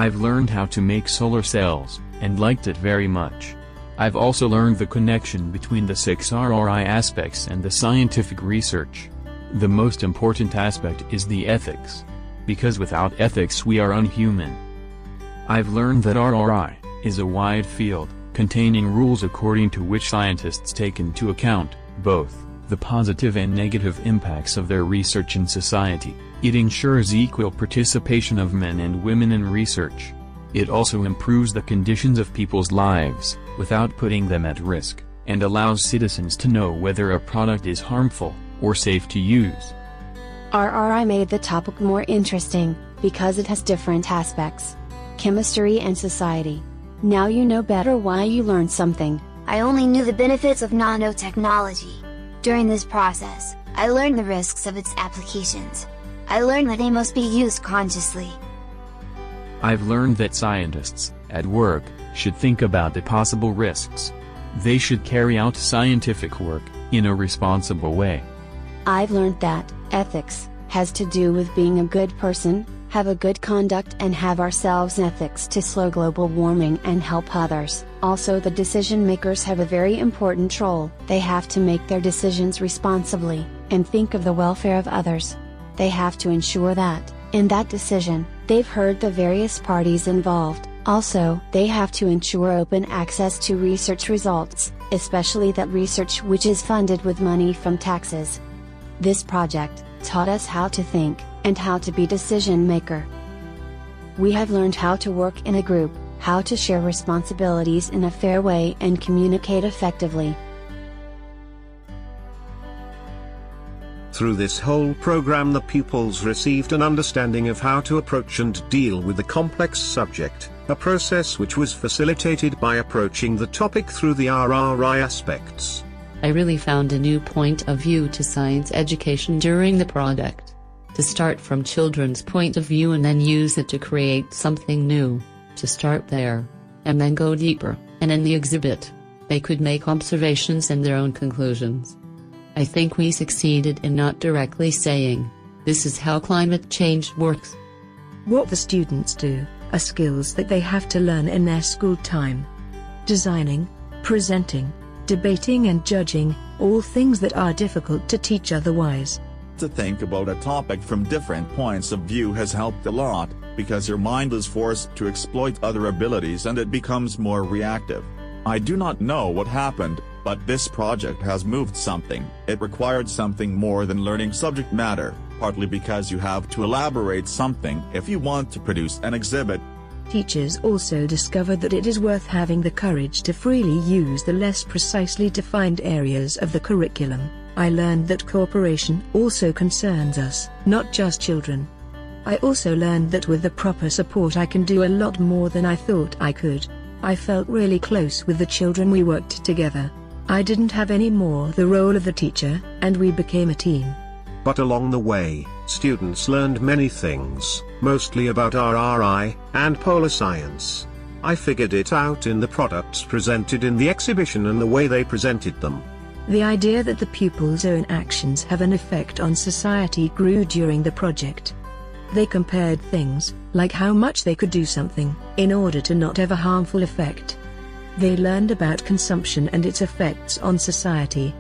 I've learned how to make solar cells, and liked it very much. I've also learned the connection between the 6 RRI aspects and the scientific research. The most important aspect is the ethics. Because without ethics we are unhuman. I've learned that RRI is a wide field, containing rules according to which scientists take into account both the positive and negative impacts of their research in society. It ensures equal participation of men and women in research. It also improves the conditions of people's lives, without putting them at risk, and allows citizens to know whether a product is harmful or safe to use. IRRI made the topic more interesting, because it has different aspects. Chemistry and society. Now you know better why you learned something. I only knew the benefits of nanotechnology. During this process, I learned the risks of its applications. I learned that they must be used consciously. I've learned that scientists, at work, should think about the possible risks. They should carry out scientific work, in a responsible way. I've learned that ethics has to do with being a good person, have a good conduct and have ourselves ethics to slow global warming and help others. Also the decision makers have a very important role. They have to make their decisions responsibly, and think of the welfare of others. They have to ensure that, in that decision, they've heard the various parties involved. Also, they have to ensure open access to research results, especially that research which is funded with money from taxes. This project taught us how to think, and how to be decision maker. We have learned how to work in a group, how to share responsibilities in a fair way and communicate effectively. Through this whole program the pupils received an understanding of how to approach and deal with the complex subject, a process which was facilitated by approaching the topic through the RRI aspects. I really found a new point of view to science education during the project. To start from children's point of view and then use it to create something new. To start there, and then go deeper, and in the exhibit, they could make observations and their own conclusions. I think we succeeded in not directly saying, this is how climate change works. What the students do are skills that they have to learn in their school time. Designing, presenting, debating and judging, all things that are difficult to teach otherwise. To think about a topic from different points of view has helped a lot, because your mind is forced to exploit other abilities and it becomes more reactive. I do not know what happened, but this project has moved something. It required something more than learning subject matter, partly because you have to elaborate something if you want to produce an exhibit. Teachers also discovered that it is worth having the courage to freely use the less precisely defined areas of the curriculum. I learned that cooperation also concerns us, not just children. I also learned that with the proper support I can do a lot more than I thought I could. I felt really close with the children. We worked together. I didn't have any more the role of the teacher, and we became a team. But along the way, students learned many things, mostly about RRI and polar science. I figured it out in the products presented in the exhibition and the way they presented them. The idea that the pupils' own actions have an effect on society grew during the project. They compared things, like how much they could do something, in order to not have a harmful effect. They learned about consumption and its effects on society.